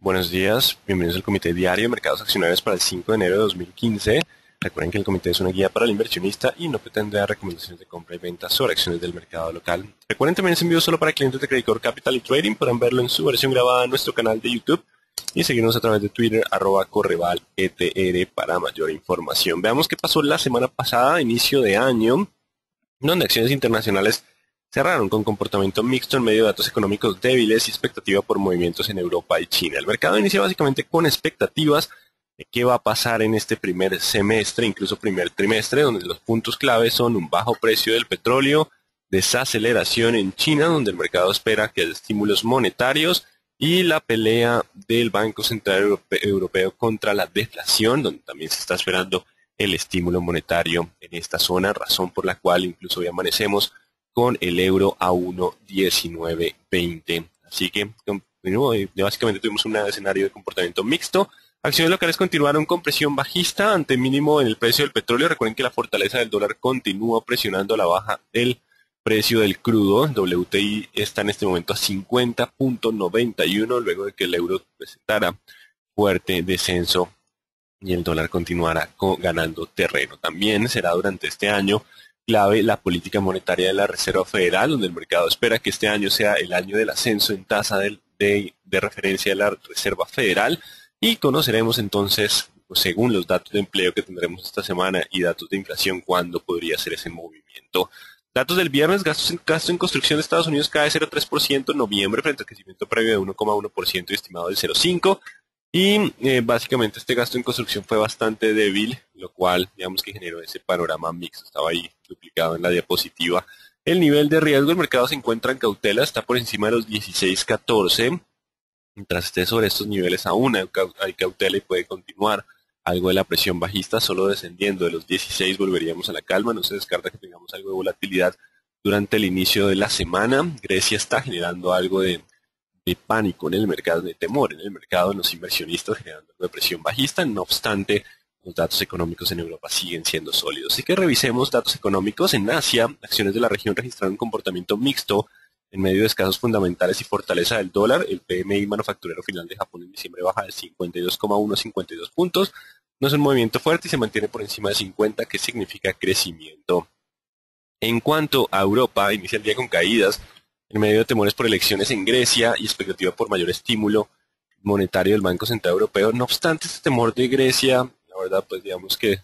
Buenos días, bienvenidos al Comité Diario de Mercados Accionarios para el 5 de enero de 2015. Recuerden que el comité es una guía para el inversionista y no pretende dar recomendaciones de compra y venta sobre acciones del mercado local. Recuerden también es envío solo para clientes de Credicorp Capital y Trading. Podrán verlo en su versión grabada en nuestro canal de YouTube y seguirnos a través de Twitter, @correvaletr para mayor información. Veamos qué pasó la semana pasada, inicio de año, donde acciones internacionales cerraron con comportamiento mixto en medio de datos económicos débiles y expectativa por movimientos en Europa y China. El mercado inicia básicamente con expectativas de qué va a pasar en este primer semestre, incluso primer trimestre, donde los puntos clave son un bajo precio del petróleo, desaceleración en China, donde el mercado espera que haya estímulos monetarios, y la pelea del Banco Central Europeo contra la deflación, donde también se está esperando el estímulo monetario en esta zona, razón por la cual incluso hoy amanecemos con el euro a 1,1920. Así que básicamente tuvimos un escenario de comportamiento mixto. Acciones locales continuaron con presión bajista ante mínimo en el precio del petróleo. Recuerden que la fortaleza del dólar continúa presionando a la baja el precio del crudo. WTI está en este momento a 50.91 luego de que el euro presentara fuerte descenso y el dólar continuará ganando terreno. También será durante este año clave la política monetaria de la Reserva Federal, donde el mercado espera que este año sea el año del ascenso en tasa de referencia de la Reserva Federal, y conoceremos entonces, pues, según los datos de empleo que tendremos esta semana y datos de inflación, cuándo podría ser ese movimiento. Datos del viernes: gasto en construcción de Estados Unidos cae 0,3% en noviembre frente al crecimiento previo de 1,1% y estimado del 0,5%. Y básicamente este gasto en construcción fue bastante débil, lo cual digamos que generó ese panorama mixto. Estaba ahí duplicado en la diapositiva. El nivel de riesgo del mercado se encuentra en cautela, está por encima de los 16,14. Mientras esté sobre estos niveles aún hay cautela y puede continuar algo de la presión bajista. Solo descendiendo de los 16 volveríamos a la calma. No se descarta que tengamos algo de volatilidad durante el inicio de la semana. Grecia está generando algo de pánico en el mercado, de temor en el mercado, en los inversionistas, generando algo de presión bajista. No obstante, los datos económicos en Europa siguen siendo sólidos. Así que revisemos datos económicos. En Asia, acciones de la región registraron un comportamiento mixto en medio de escasos fundamentales y fortaleza del dólar. El PMI manufacturero final de Japón en diciembre baja de 52,1 a 52 puntos. No es un movimiento fuerte y se mantiene por encima de 50, que significa crecimiento. En cuanto a Europa, inicia el día con caídas en medio de temores por elecciones en Grecia y expectativa por mayor estímulo monetario del Banco Central Europeo. No obstante, este temor de Grecia, la verdad, pues digamos que es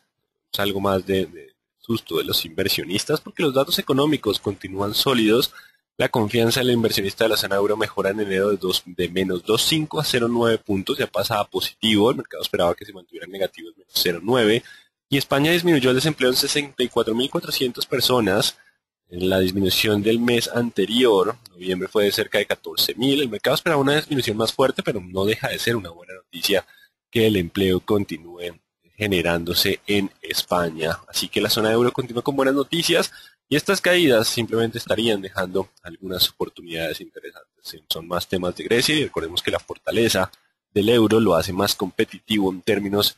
algo más de susto de los inversionistas, porque los datos económicos continúan sólidos. La confianza del inversionista de la zona euro mejora en enero de menos 2,5 a 0,9 puntos, ya pasa a positivo. El mercado esperaba que se mantuviera en negativo, menos 0,9. Y España disminuyó el desempleo en 64.400 personas. En la disminución del mes anterior, noviembre, fue de cerca de 14.000. El mercado esperaba una disminución más fuerte, pero no deja de ser una buena noticia que el empleo continúe generándose en España. Así que la zona euro continúa con buenas noticias y estas caídas simplemente estarían dejando algunas oportunidades interesantes. Son más temas de Grecia y recordemos que la fortaleza del euro lo hace más competitivo en términos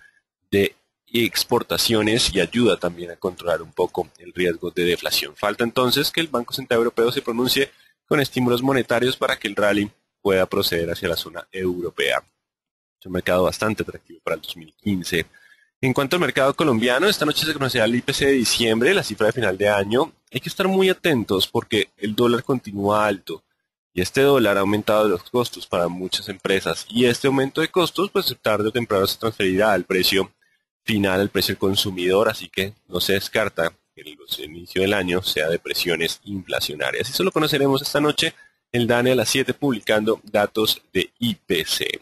de exportaciones y ayuda también a controlar un poco el riesgo de deflación. Falta entonces que el Banco Central Europeo se pronuncie con estímulos monetarios para que el rally pueda proceder hacia la zona europea. Es un mercado bastante atractivo para el 2015. En cuanto al mercado colombiano, esta noche se conocerá el IPC de diciembre, la cifra de final de año. Hay que estar muy atentos porque el dólar continúa alto y este dólar ha aumentado los costos para muchas empresas, y este aumento de costos pues tarde o temprano se transferirá al precio final, al precio del consumidor, así que no se descarta que el inicio del año sea de presiones inflacionarias. Y eso lo conoceremos esta noche, el DANE a las 7 publicando datos de IPC.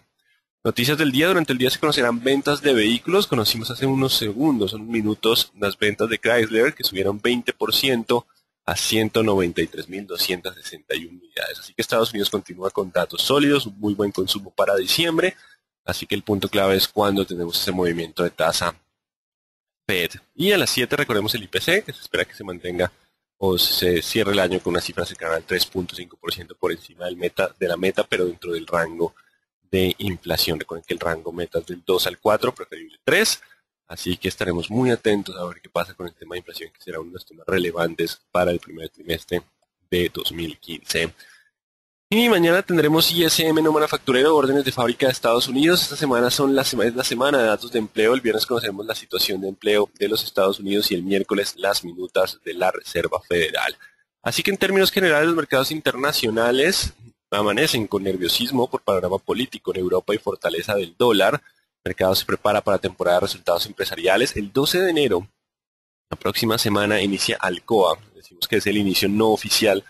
Noticias del día: durante el día se conocerán ventas de vehículos. Conocimos hace unos segundos, unos minutos, las ventas de Chrysler, que subieron 20% a 193.261 unidades. Así que Estados Unidos continúa con datos sólidos, un muy buen consumo para diciembre. Así que el punto clave es cuando tenemos ese movimiento de tasa Fed. Y a las 7 recordemos el IPC, que se espera que se mantenga o se cierre el año con una cifra cercana al 3,5% por encima de la meta, pero dentro del rango de inflación. Recuerden que el rango meta es del 2 al 4, preferible 3. Así que estaremos muy atentos a ver qué pasa con el tema de inflación, que será uno de los temas relevantes para el primer trimestre de 2015. Y mañana tendremos ISM no manufacturero, órdenes de fábrica de Estados Unidos. Esta semana es la semana de datos de empleo. El viernes conoceremos la situación de empleo de los Estados Unidos y el miércoles las minutas de la Reserva Federal. Así que en términos generales los mercados internacionales amanecen con nerviosismo por panorama político en Europa y fortaleza del dólar. El mercado se prepara para temporada de resultados empresariales. El 12 de enero, la próxima semana, inicia Alcoa. Decimos que es el inicio no oficial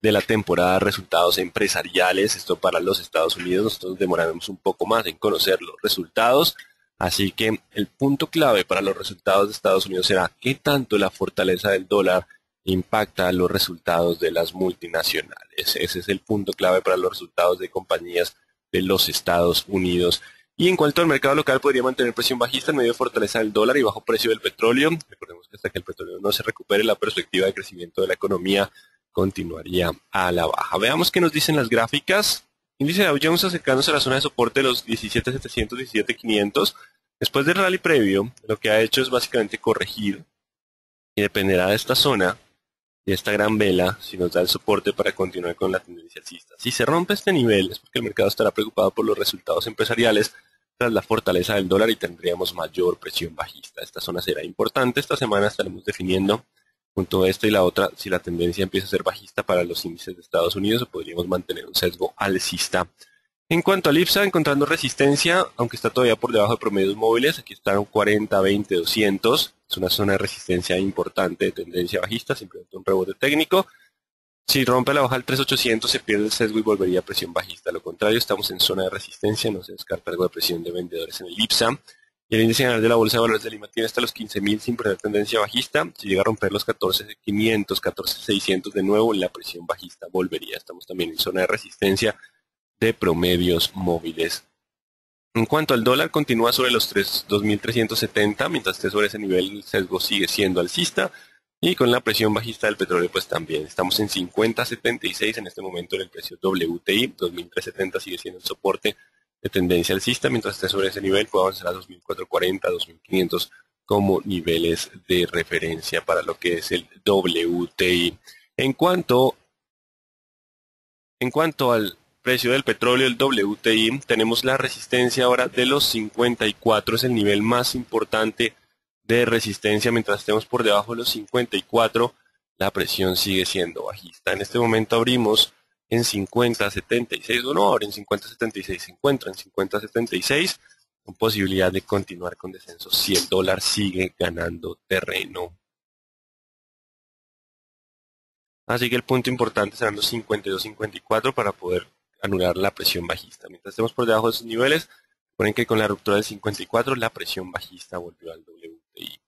de la temporada de resultados empresariales. Esto para los Estados Unidos. Nosotros demoraremos un poco más en conocer los resultados. Así que el punto clave para los resultados de Estados Unidos será qué tanto la fortaleza del dólar impacta los resultados de las multinacionales. Ese es el punto clave para los resultados de compañías de los Estados Unidos. Y en cuanto al mercado local, podría mantener presión bajista en medio de fortaleza del dólar y bajo precio del petróleo. Recordemos que hasta que el petróleo no se recupere, la perspectiva de crecimiento de la economía continuaría a la baja. Veamos qué nos dicen las gráficas. Índice de Dow Jones acercándose a la zona de soporte de los 17.700, 17.500. Después del rally previo, lo que ha hecho es básicamente corregir y dependerá de esta zona, de esta gran vela, si nos da el soporte para continuar con la tendencia alcista. Si se rompe este nivel es porque el mercado estará preocupado por los resultados empresariales tras la fortaleza del dólar y tendríamos mayor presión bajista. Esta zona será importante. Esta semana estaremos definiendo junto a esta y la otra si la tendencia empieza a ser bajista para los índices de Estados Unidos o podríamos mantener un sesgo alcista. En cuanto al IPSA, encontrando resistencia, aunque está todavía por debajo de promedios móviles, aquí están 40, 20, 200, es una zona de resistencia importante de tendencia bajista, simplemente un rebote técnico. Si rompe la baja del 3800 se pierde el sesgo y volvería a presión bajista. A lo contrario, estamos en zona de resistencia, no se descarta algo de presión de vendedores en el IPSA. Y el índice general de la Bolsa de Valores de Lima tiene hasta los 15.000 sin perder tendencia bajista. Si llega a romper los 14.500, 14.600 de nuevo, la presión bajista volvería. Estamos también en zona de resistencia de promedios móviles. En cuanto al dólar, continúa sobre los 2.370, mientras esté sobre ese nivel el sesgo sigue siendo alcista, y con la presión bajista del petróleo pues también. Estamos en 50.76 en este momento en el precio WTI, 2.370 sigue siendo el soporte de tendencia alcista, mientras esté sobre ese nivel puede avanzar a 2.440, 2.500 como niveles de referencia para lo que es el WTI. En cuanto al precio del petróleo, el WTI, tenemos la resistencia ahora de los 54, es el nivel más importante de resistencia. Mientras estemos por debajo de los 54, la presión sigue siendo bajista. En este momento abrimos en 50.76, o no, ahora en 50.76 se encuentra en 50.76, con posibilidad de continuar con descensos si el dólar sigue ganando terreno. Así que el punto importante serán los 52.54 para poder anular la presión bajista. Mientras estemos por debajo de esos niveles, recuerden que con la ruptura del 54 la presión bajista volvió al WTI.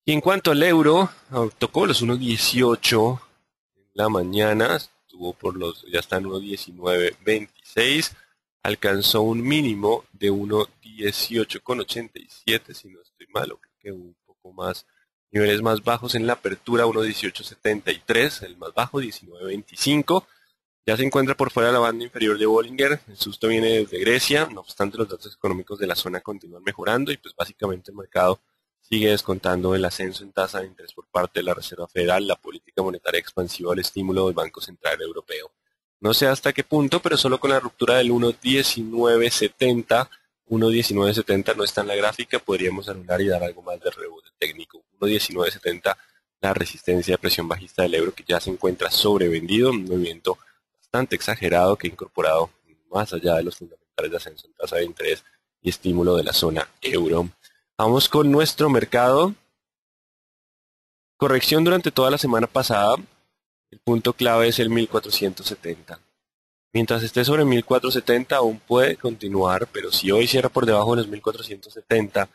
Y en cuanto al euro, tocó los 1.18 en la mañana, estuvo ya está en 1.1926, alcanzó un mínimo de 1.18,87, si no estoy mal, creo que un poco más. Niveles más bajos en la apertura, 1.1873, el más bajo, 19.25. Ya se encuentra por fuera de la banda inferior de Bollinger. El susto viene desde Grecia. No obstante, los datos económicos de la zona continúan mejorando y pues básicamente el mercado sigue descontando el ascenso en tasa de interés por parte de la Reserva Federal, la política monetaria expansiva, el estímulo del Banco Central Europeo. No sé hasta qué punto, pero solo con la ruptura del 1.1970, 1.1970 no está en la gráfica, podríamos anular y dar algo más de rebote técnico. 1.1970, la resistencia de presión bajista del euro que ya se encuentra sobrevendido, un movimiento bastante exagerado que ha incorporado más allá de los fundamentales de ascenso en tasa de interés y estímulo de la zona euro. Vamos con nuestro mercado. Corrección durante toda la semana pasada. El punto clave es el 1470. Mientras esté sobre 1470 aún puede continuar, pero si hoy cierra por debajo de los 1470,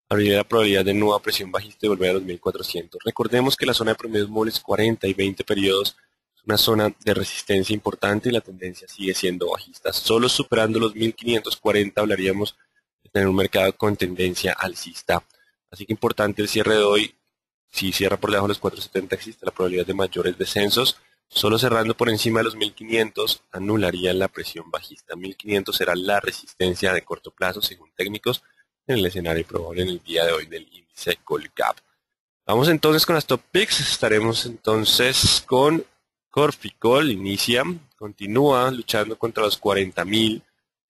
habría la probabilidad de nueva presión bajista y volver a los 1400. Recordemos que la zona de promedios móviles 40 y 20 periodos es una zona de resistencia importante y la tendencia sigue siendo bajista. Solo superando los 1540 hablaríamos de tener un mercado con tendencia alcista. Así que importante el cierre de hoy. Si cierra por debajo de los 470 existe la probabilidad de mayores descensos. Solo cerrando por encima de los 1500 anularía la presión bajista. 1500 será la resistencia de corto plazo según técnicos en el escenario probable en el día de hoy del índice Colcap. Vamos entonces con las top picks. Estaremos entonces con Corficol. Inicia continúa luchando contra los 40.000.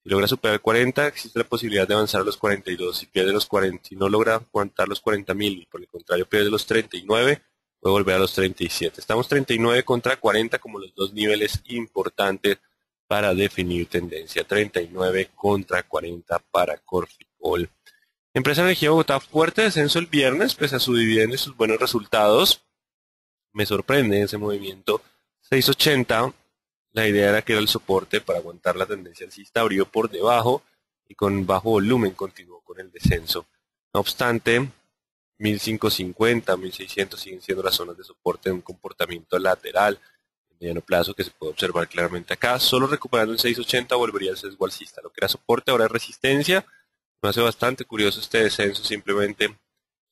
Si logra superar 40, existe la posibilidad de avanzar a los 42. Si pierde los 40, si no logra aguantar los 40.000 y por el contrario pierde los 39, puede volver a los 37. Estamos 39 contra 40 como los dos niveles importantes para definir tendencia. 39 contra 40 para Corficol. Empresa Energía Bogotá, fuerte descenso el viernes, pese a su dividendo y sus buenos resultados. Me sorprende ese movimiento. 6.80, la idea era que era el soporte para aguantar la tendencia alcista, abrió por debajo y con bajo volumen continuó con el descenso. No obstante, 1.550, 1.600 siguen siendo las zonas de soporte de un comportamiento lateral en mediano plazo que se puede observar claramente acá. Solo recuperando en 6.80 volvería al sesgo alcista. Lo que era soporte ahora es resistencia. Me hace bastante curioso este descenso, simplemente es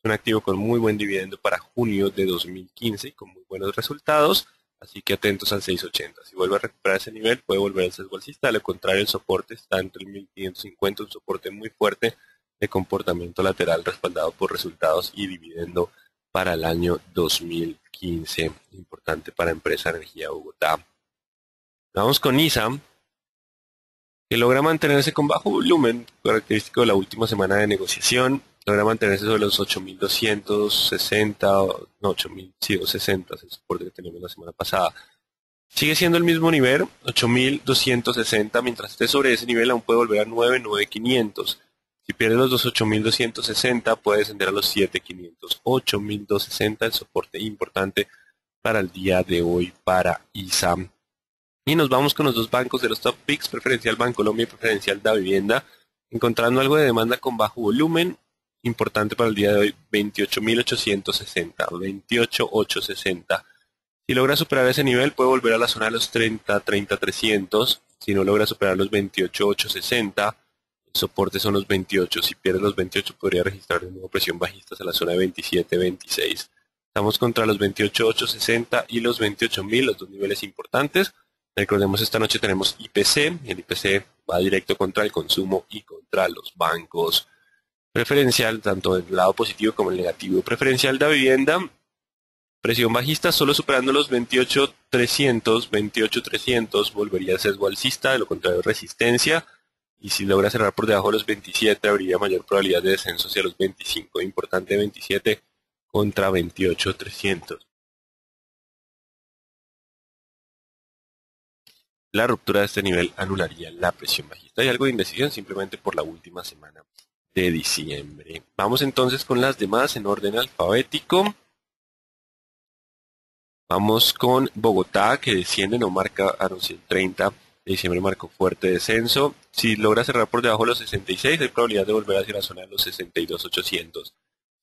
un activo con muy buen dividendo para junio de 2015 y con muy buenos resultados, así que atentos al 6.80. Si vuelve a recuperar ese nivel, puede volver al sesgo alcista. De lo contrario, el soporte está entre el 1.550, un soporte muy fuerte de comportamiento lateral respaldado por resultados y dividendo para el año 2015. Importante para Empresa Energía Bogotá. Vamos con ISA, que logra mantenerse con bajo volumen, característico de la última semana de negociación. Logra mantenerse sobre los 8.260, no, 8.060, es el soporte que teníamos la semana pasada. Sigue siendo el mismo nivel, 8.260, mientras esté sobre ese nivel aún puede volver a 9.500. Si pierde los 8.260 puede descender a los 7.500. 8.260, el soporte importante para el día de hoy para ISA. Y nos vamos con los dos bancos de los top picks, Preferencial Bancolombia y Preferencial Davivienda, encontrando algo de demanda con bajo volumen, importante para el día de hoy, 28.860, 28.860. Si logra superar ese nivel, puede volver a la zona de los 30.300. Si no logra superar los 28.860, el soporte son los 28. Si pierde los 28, podría registrar de nuevo presión bajista hasta la zona de 27.26. Estamos contra los 28.860 y los 28.000, los dos niveles importantes. Recordemos, esta noche tenemos IPC, y el IPC va directo contra el consumo y contra los bancos. Preferencial, tanto en el lado positivo como en el negativo. Preferencial de vivienda, presión bajista, solo superando los 28.300, 28.300, volvería a sesgo alcista, de lo contrario resistencia, y si logra cerrar por debajo de los 27, habría mayor probabilidad de descenso hacia los 25, importante 27 contra 28.300. La ruptura de este nivel anularía la presión bajista. Hay algo de indecisión simplemente por la última semana de diciembre. Vamos entonces con las demás en orden alfabético. Vamos con Bogotá, que desciende, no marca, si el 30 de diciembre marcó fuerte descenso. Si logra cerrar por debajo de los 66, hay probabilidad de volver hacia la zona de los 62.800.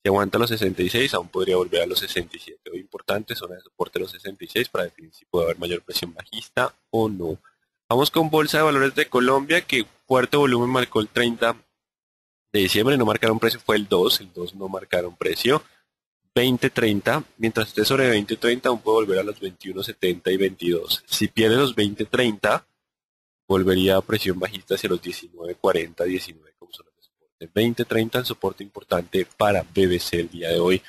Si aguanta los 66, aún podría volver a los 67. Hoy importante, zona de soporte de los 66 para definir si puede haber mayor presión bajista o no. Vamos con Bolsa de Valores de Colombia, que fuerte volumen marcó el 30 de diciembre, no marcaron precio, fue el 2 no marcaron precio. 20.30, mientras esté sobre 20.30 aún puede volver a los 21.70 y 22. Si pierde los 20.30, volvería a presión bajista hacia los 19.40, 19 como son los soportes. 20.30 el soporte importante para BBC el día de hoy.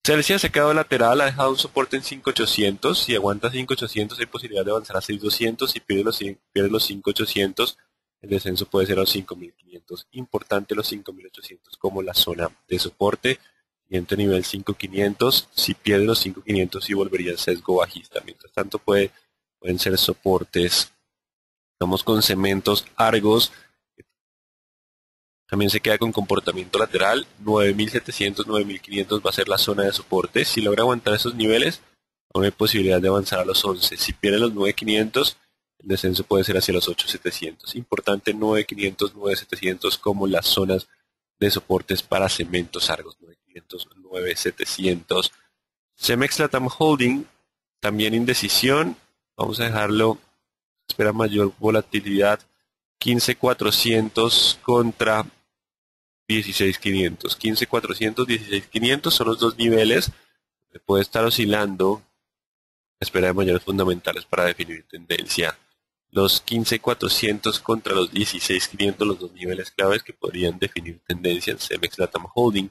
Celsius se ha quedado lateral, ha dejado un soporte en 5.800. Si aguanta 5.800 hay posibilidad de avanzar a 6.200. Si pierde los 5.800, el descenso puede ser a los 5.500. Importante los 5.800 como la zona de soporte. Siguiente nivel 5.500. Si pierde los 5.500 sí volvería al sesgo bajista. Mientras tanto pueden ser soportes. Estamos con Cementos Argos. También se queda con comportamiento lateral. 9.700, 9.500 va a ser la zona de soporte. Si logra aguantar esos niveles, aún hay posibilidad de avanzar a los 11. Si pierde los 9.500, el descenso puede ser hacia los 8.700. Importante 9.500, 9.700 como las zonas de soportes para Cementos Argos. 9.500, 9.700. Cemex Latam Holding, también indecisión. Vamos a dejarlo, espera mayor volatilidad. 15.400 contra 16.500. 15.400, 16.500 son los dos niveles. Puede estar oscilando. Espera de mayores fundamentales para definir tendencia. Los 15.400 contra los 16.500, los dos niveles claves que podrían definir tendencia en Cemex Latam Holding.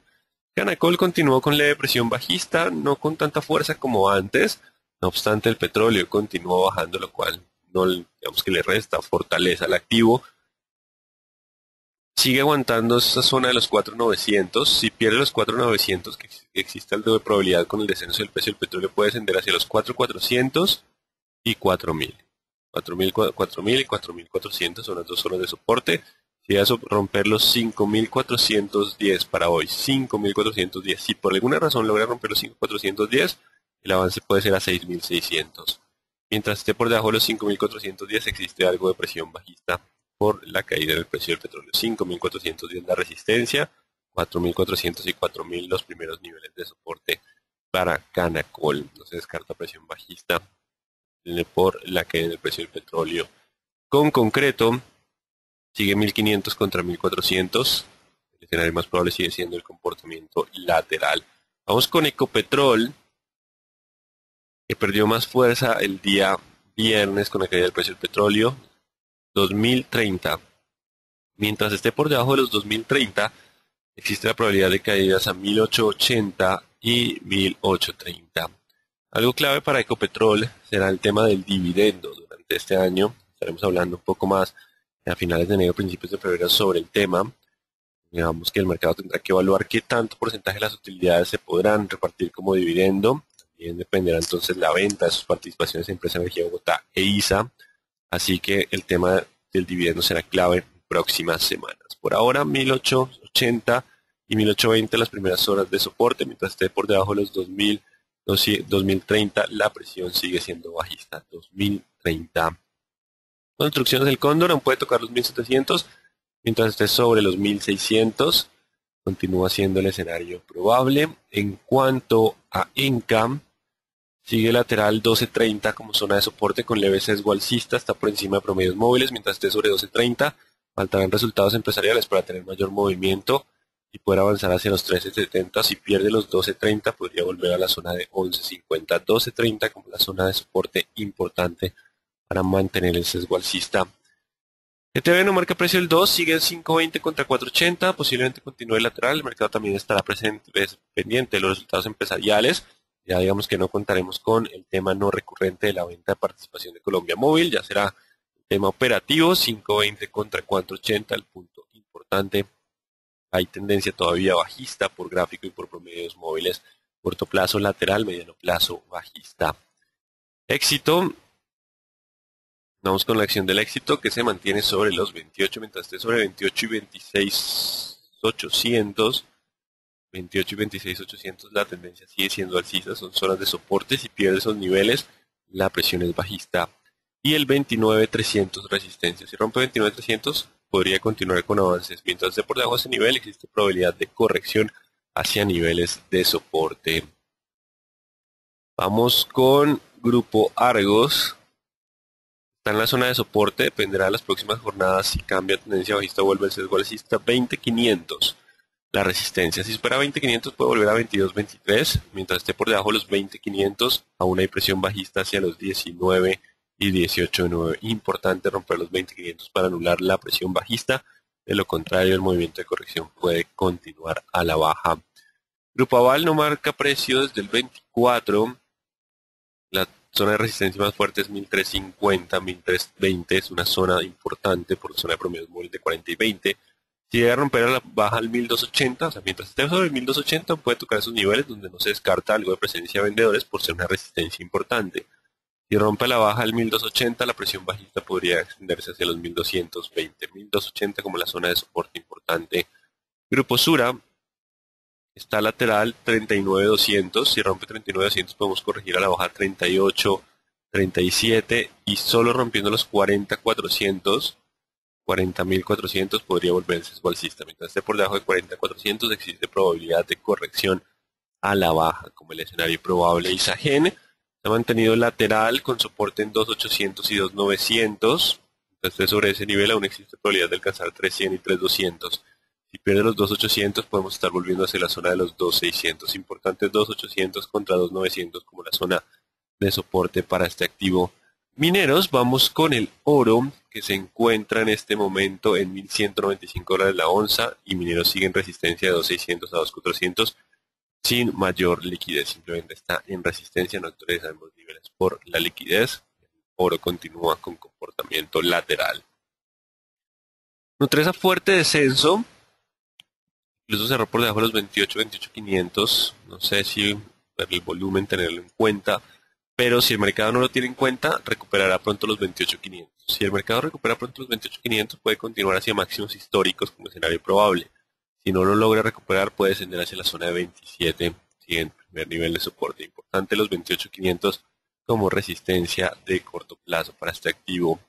Canacol continuó con leve presión bajista, no con tanta fuerza como antes. No obstante, el petróleo continuó bajando, lo cual no digamos que le resta fortaleza al activo. Sigue aguantando esa zona de los 4.900. Si pierde los 4.900, que existe algo de probabilidad con el descenso del precio del petróleo, puede descender hacia los 4.400 y 4.000. 4.000 y 4.400 son las dos zonas de soporte. Si vas a romper los 5.410 para hoy, 5.410. Si por alguna razón logra romper los 5.410, el avance puede ser a 6.600. Mientras esté por debajo de los 5.410, existe algo de presión bajista por la caída del precio del petróleo. 5.410 la resistencia, 4.400 y 4.000 los primeros niveles de soporte para Canacol. No se descarta presión bajista por la caída del precio del petróleo. Con concreto, sigue 1.500 contra 1.400. El escenario más probable sigue siendo el comportamiento lateral. Vamos con Ecopetrol, que perdió más fuerza el día viernes con la caída del precio del petróleo. 2030. Mientras esté por debajo de los 2030, existe la probabilidad de caídas a 1880 y 1830. Algo clave para Ecopetrol será el tema del dividendo. Durante este año estaremos hablando un poco más a finales de enero, principios de febrero sobre el tema. Digamos que el mercado tendrá que evaluar qué tanto porcentaje de las utilidades se podrán repartir como dividendo. También dependerá entonces la venta de sus participaciones en Empresa Energía Bogotá e ISA. Así que el tema del dividendo será clave en próximas semanas. Por ahora, 1880 y 1820 las primeras horas de soporte, mientras esté por debajo de los 2030, la presión sigue siendo bajista. 2030. Construcciones del Cóndor aún puede tocar los 1700, mientras esté sobre los 1600, continúa siendo el escenario probable. En cuanto a Incam, sigue lateral 12.30 como zona de soporte con leve sesgo alcista, está por encima de promedios móviles, mientras esté sobre 12.30, faltarán resultados empresariales para tener mayor movimiento y poder avanzar hacia los 13.70. Si pierde los 12.30, podría volver a la zona de 11.50. 12.30 como la zona de soporte importante para mantener el sesgo alcista. ETB no marca precio el 2, sigue en 5.20 contra 4.80, posiblemente continúe lateral. El mercado también estará pendiente de los resultados empresariales. Ya digamos que no contaremos con el tema no recurrente de la venta de participación de Colombia Móvil, ya será el tema operativo, 5.20 contra 4.80, el punto importante. Hay tendencia todavía bajista por gráfico y por promedios móviles, corto plazo lateral, mediano plazo bajista. Éxito, vamos con la acción del Éxito que se mantiene sobre los 28, mientras esté sobre 28 y 26.800. 28 y 26.800 la tendencia sigue siendo alcista, son zonas de soporte. Si pierde esos niveles, la presión es bajista. Y el 29.300 resistencia. Si rompe 29.300, podría continuar con avances. Mientras esté por debajo de ese nivel, existe probabilidad de corrección hacia niveles de soporte. Vamos con Grupo Argos. Está en la zona de soporte, dependerá de las próximas jornadas. Si cambia tendencia bajista, vuelve el sesgo alcista. 20.500. La resistencia, si supera 20.500 puede volver a 22.23, mientras esté por debajo de los 20.500 aún hay presión bajista hacia los 19 y 18.9. Importante romper los 20.500 para anular la presión bajista, de lo contrario el movimiento de corrección puede continuar a la baja. Grupo Aval no marca precio desde el 24, la zona de resistencia más fuerte es 1.350, 1.320, es una zona importante por zona de promedios móviles de 40 y 20. Si llega a romper a la baja al 1280, o sea, mientras esté sobre el 1280 puede tocar esos niveles donde no se descarta algo de presencia de vendedores por ser una resistencia importante. Si rompe la baja al 1280, la presión bajista podría extenderse hacia los 1220. 1280 como la zona de soporte importante. Grupo Sura está lateral 39.200. Si rompe 39.200 podemos corregir a la baja 38, 37 y solo rompiendo los 40.400. 40.400 podría volverse sesgo alcista. Mientras esté por debajo de 40.400 existe probabilidad de corrección a la baja, como el escenario probable. Isagen se ha mantenido lateral con soporte en 2.800 y 2.900. Mientras esté sobre ese nivel aún existe probabilidad de alcanzar 3.100 y 3.200. Si pierde los 2.800 podemos estar volviendo hacia la zona de los 2.600. Importante 2.800 contra 2.900 como la zona de soporte para este activo. Mineros, vamos con el oro que se encuentra en este momento en $1.195 la onza y Mineros sigue en resistencia de 2.600 a 2.400 sin mayor liquidez, simplemente está en resistencia, no actualizamos niveles por la liquidez. oro continúa con comportamiento lateral. Nutresa fuerte descenso, incluso cerró por debajo de los 28.500, no sé si por el volumen tenerlo en cuenta, pero si el mercado no lo tiene en cuenta, recuperará pronto los 28.500. Si el mercado recupera pronto los 28.500, puede continuar hacia máximos históricos como escenario probable. Si no lo logra recuperar, puede descender hacia la zona de 27, siguiente primer nivel de soporte. Importante los 28.500 como resistencia de corto plazo para este activo.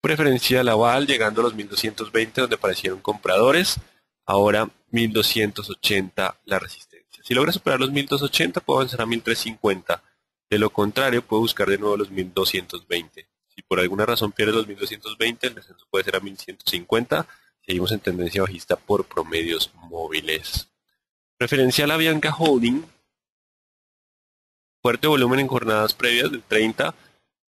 Preferencial aval llegando a los 1220 donde aparecieron compradores. Ahora 1280 la resistencia. Si logra superar los 1280 puede avanzar a 1350. De lo contrario puede buscar de nuevo los 1220. Si por alguna razón pierde los 1220 el descenso puede ser a 1150. Seguimos en tendencia bajista por promedios móviles. Preferencial Avianca Holding. Fuerte volumen en jornadas previas del 30.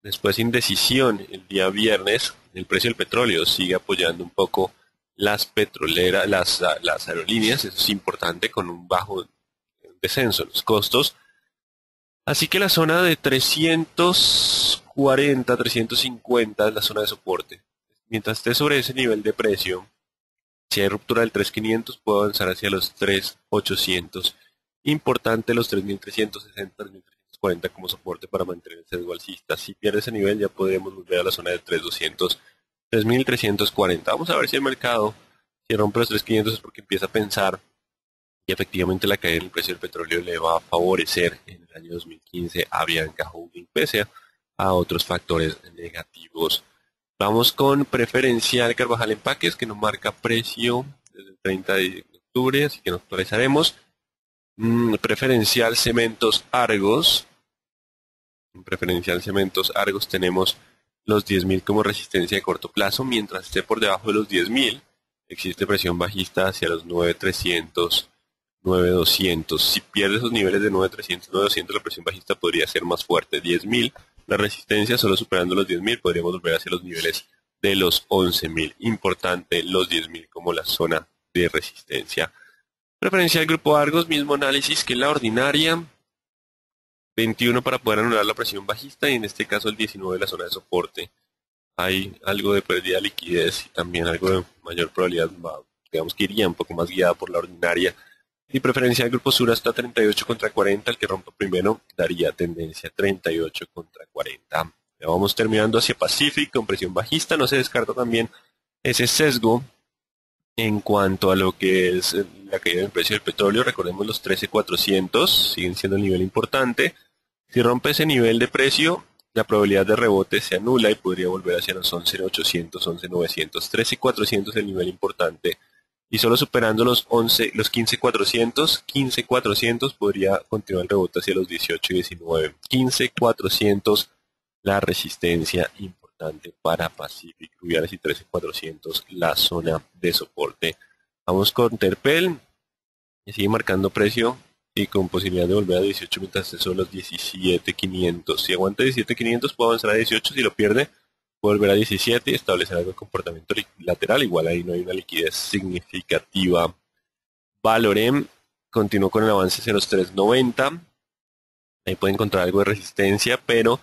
Después indecisión el día viernes. El precio del petróleo sigue apoyando un poco las petroleras, las aerolíneas. Eso es importante con un bajo descenso en los costos. Así que la zona de 340, 350 es la zona de soporte. Mientras esté sobre ese nivel de precio, si hay ruptura del 3.500 puede avanzar hacia los 3.800. Importante los 3.360, 3.340 como soporte para mantener el sesgo alcista. Si pierde ese nivel ya podemos volver a la zona de 3.200, 3.340. Vamos a ver si el mercado, si rompe los 3.500 es porque empieza a pensar y efectivamente la caída en el precio del petróleo le va a favorecer en el año 2015 a Avianca Holding pese a otros factores negativos. Vamos con Preferencial Carvajal Empaques, que nos marca precio desde el 30 de octubre, así que nos actualizaremos. Preferencial Cementos Argos. En Preferencial Cementos Argos tenemos los 10.000 como resistencia de corto plazo. Mientras esté por debajo de los 10.000, existe presión bajista hacia los 9.300, 9.200. Si pierde esos niveles de 9.300, 9.200, la presión bajista podría ser más fuerte. 10.000. La resistencia, solo superando los 10.000, podríamos volver hacia los niveles de los 11.000. Importante los 10.000 como la zona de resistencia. Preferencial Grupo Argos, mismo análisis que la ordinaria. 21 para poder anular la presión bajista y en este caso el 19 la zona de soporte. Hay algo de pérdida de liquidez y también algo de mayor probabilidad, digamos que iría un poco más guiada por la ordinaria. Y preferencial Grupo Sura está 38 contra 40, el que rompa primero daría tendencia 38 contra 40. Ya vamos terminando hacia Pacific con presión bajista, no se descarta también ese sesgo en cuanto a lo que es la caída del precio del petróleo. Recordemos los 13.400, siguen siendo el nivel importante. Si rompe ese nivel de precio, la probabilidad de rebote se anula y podría volver hacia los 11.800, 11.900. 13.400 es el nivel importante. Y solo superando los 15.400, 15.400 podría continuar el rebote hacia los 18 y 19. 15.400 la resistencia importante para Pacific Rubiales y 13.400 la zona de soporte. Vamos con Terpel, que sigue marcando precio y con posibilidad de volver a 18 mientras esté sobre los 17.500. Si aguanta 17.500 puede avanzar a 18, si lo pierde puede volver a 17 y establecer algo de comportamiento lateral. Igual ahí no hay una liquidez significativa. Valorem continuó con el avance hacia los 3.90. Ahí puede encontrar algo de resistencia, pero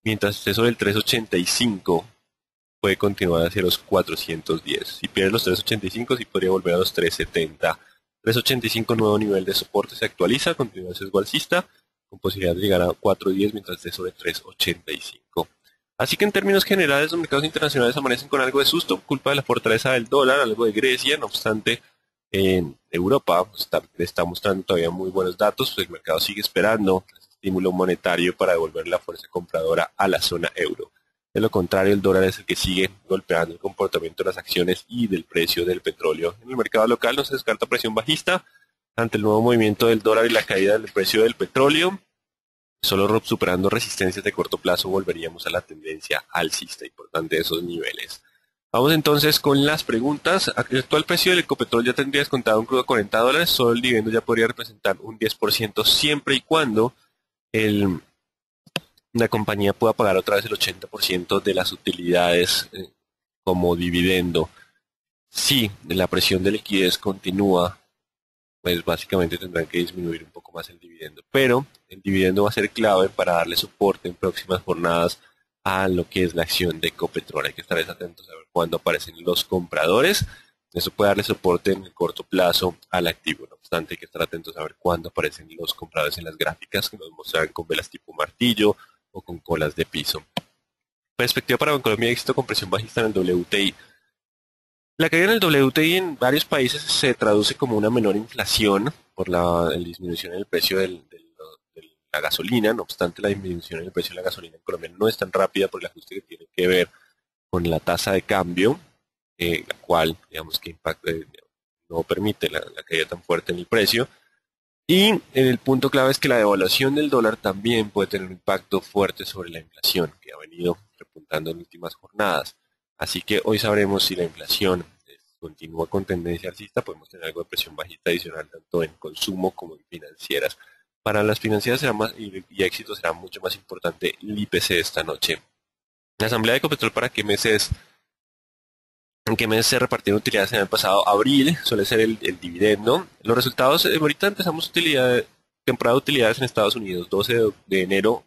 mientras esté sobre el 3.85 puede continuar hacia los 410. Si pierde los 3.85 sí podría volver a los 3.70. 3.85 nuevo nivel de soporte se actualiza, continúa el sesgo alcista con posibilidad de llegar a 4.10 mientras esté sobre 3.85. Así que en términos generales los mercados internacionales amanecen con algo de susto, culpa de la fortaleza del dólar, algo de Grecia. No obstante, en Europa está mostrando todavía muy buenos datos, pues el mercado sigue esperando estímulo monetario para devolver la fuerza compradora a la zona euro. De lo contrario, el dólar es el que sigue golpeando el comportamiento de las acciones y del precio del petróleo. En el mercado local no se descarta presión bajista ante el nuevo movimiento del dólar y la caída del precio del petróleo. Solo superando resistencias de corto plazo volveríamos a la tendencia alcista, importante esos niveles. Vamos entonces con las preguntas. El actual precio del Ecopetrol ya tendría descontado un crudo a $40, solo el dividendo ya podría representar un 10% siempre y cuando la compañía pueda pagar otra vez el 80% de las utilidades como dividendo. Si la presión de liquidez continúa, pues básicamente tendrán que disminuir un poco más el dividendo. Pero el dividendo va a ser clave para darle soporte en próximas jornadas a lo que es la acción de Ecopetrol. Hay que estar atentos a ver cuándo aparecen los compradores. Eso puede darle soporte en el corto plazo al activo. No obstante, hay que estar atentos a ver cuándo aparecen los compradores en las gráficas que nos muestran con velas tipo martillo o con colas de piso. Perspectiva para Bancolombia, éxito con presión bajista en el WTI. La caída en el WTI en varios países se traduce como una menor inflación por la disminución en el precio de la gasolina. No obstante, la disminución en el precio de la gasolina en Colombia no es tan rápida por el ajuste que tiene que ver con la tasa de cambio, la cual, digamos, que impacta, no permite la caída tan fuerte en el precio. Y el punto clave es que la devaluación del dólar también puede tener un impacto fuerte sobre la inflación, que ha venido repuntando en últimas jornadas. Así que hoy sabremos si la inflación continúa con tendencia alcista. Podemos tener algo de presión bajista adicional tanto en consumo como en financieras. Para las financieras será más, y éxito será mucho más importante el IPC esta noche. La Asamblea de Ecopetrol, ¿para qué mes es? ¿En qué mes se repartieron utilidades en el pasado? Abril suele ser el dividendo. Los resultados, ahorita empezamos temporada de utilidades en Estados Unidos, 12 de enero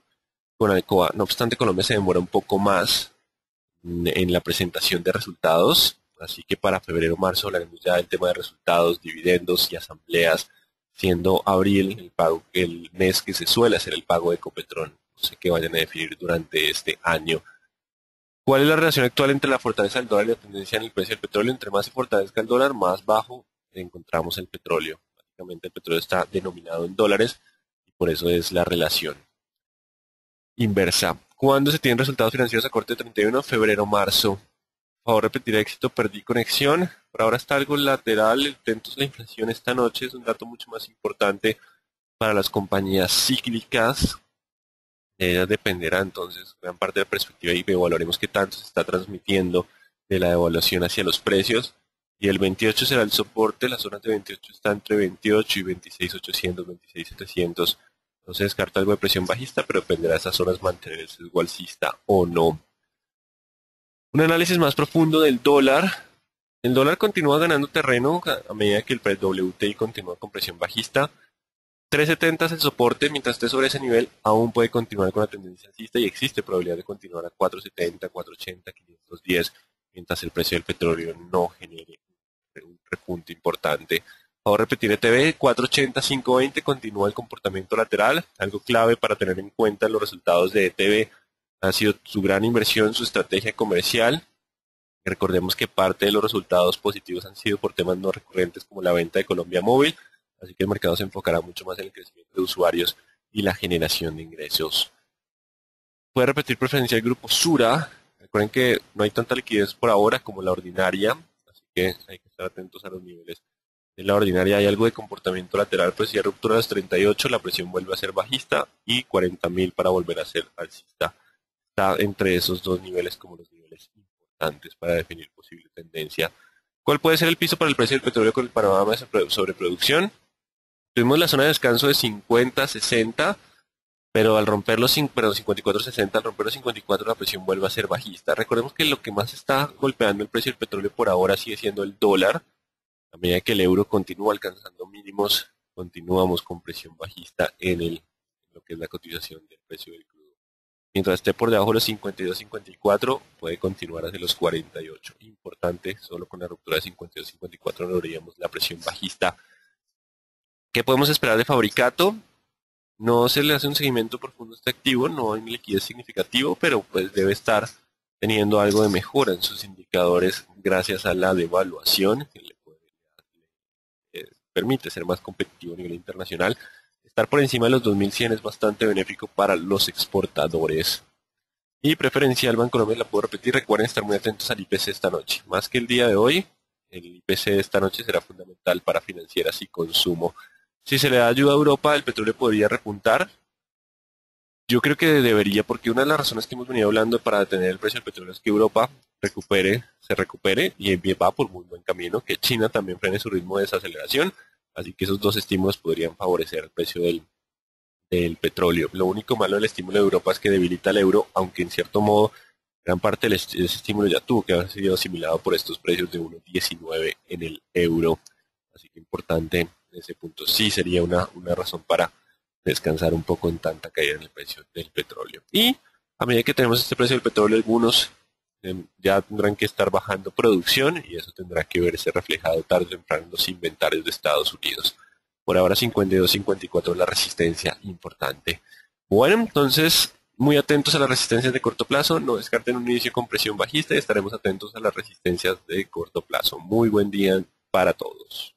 con Alcoa. No obstante, Colombia se demora un poco más en la presentación de resultados. Así que para febrero o marzo hablaremos ya del tema de resultados, dividendos y asambleas, siendo abril el mes que se suele hacer el pago de Ecopetrol. No sé qué vayan a definir durante este año. ¿Cuál es la relación actual entre la fortaleza del dólar y la tendencia en el precio del petróleo? Entre más se fortalezca el dólar, más bajo encontramos el petróleo. Básicamente el petróleo está denominado en dólares y por eso es la relación inversa. ¿Cuándo se tienen resultados financieros a corte de 31? Febrero, marzo. Por favor, repetir éxito, perdí conexión. Por ahora está algo lateral. Atentos a la inflación esta noche. Es un dato mucho más importante para las compañías cíclicas. De ellas dependerá entonces gran parte de la perspectiva y evaluaremos qué tanto se está transmitiendo de la devaluación hacia los precios. Y el 28 será el soporte, la zona de 28 está entre 28 y 26.800, 26.700. No se descarta algo de presión bajista, pero dependerá de esas zonas mantener el sesgo alcista o no. Un análisis más profundo del dólar. El dólar continúa ganando terreno a medida que el WTI continúa con presión bajista. 370 es el soporte, mientras esté sobre ese nivel, aún puede continuar con la tendencia alcista y existe probabilidad de continuar a 470, 480, 510, mientras el precio del petróleo no genere un repunte importante. Ahora repetir ETB, 480, 520, continúa el comportamiento lateral, algo clave para tener en cuenta los resultados de ETB ha sido su gran inversión, su estrategia comercial. Recordemos que parte de los resultados positivos han sido por temas no recurrentes como la venta de Colombia Móvil, así que el mercado se enfocará mucho más en el crecimiento de usuarios y la generación de ingresos. Puede repetir preferencia del grupo Sura. Recuerden que no hay tanta liquidez por ahora como la ordinaria, así que hay que estar atentos a los niveles. En la ordinaria hay algo de comportamiento lateral, pues si hay ruptura de las 38, la presión vuelve a ser bajista y 40.000 para volver a ser alcista. Está entre esos dos niveles como los niveles importantes para definir posible tendencia. ¿Cuál puede ser el piso para el precio del petróleo con el panorama de sobreproducción? Tuvimos la zona de descanso de 50-60, pero al romper los 54-60, al romper los 54 la presión vuelve a ser bajista. Recordemos que lo que más está golpeando el precio del petróleo por ahora sigue siendo el dólar. A medida que el euro continúa alcanzando mínimos, continuamos con presión bajista en lo que es la cotización del precio del crudo. Mientras esté por debajo de los 52-54, puede continuar hacia los 48. Importante, solo con la ruptura de 52-54 lograríamos la presión bajista. ¿Qué podemos esperar de Fabricato? No se le hace un seguimiento profundo a este activo, no hay liquidez significativo, pero pues debe estar teniendo algo de mejora en sus indicadores gracias a la devaluación que le permite ser más competitivo a nivel internacional. Estar por encima de los 2100 es bastante benéfico para los exportadores. Y preferencial Bancolombia, la puedo repetir, recuerden estar muy atentos al IPC esta noche. Más que el día de hoy, el IPC de esta noche será fundamental para financieras y consumo. Si se le da ayuda a Europa, el petróleo podría repuntar. Yo creo que debería, porque una de las razones que hemos venido hablando para detener el precio del petróleo es que Europa se recupere y va por muy buen camino, que China también frene su ritmo de desaceleración. Así que esos dos estímulos podrían favorecer el precio del petróleo. Lo único malo del estímulo de Europa es que debilita el euro, aunque en cierto modo gran parte de ese estímulo ya tuvo que haber sido asimilado por estos precios de 1.19 en el euro. Así que importante en ese punto. Sí sería una razón para descansar un poco en tanta caída en el precio del petróleo. Y A medida que tenemos este precio del petróleo, algunos ya tendrán que estar bajando producción y eso tendrá que verse reflejado tarde o temprano en los inventarios de Estados Unidos. Por ahora 52-54 es la resistencia importante. Bueno, entonces muy atentos a las resistencias de corto plazo, no descarten un inicio con presión bajista y estaremos atentos a las resistencias de corto plazo. Muy buen día para todos.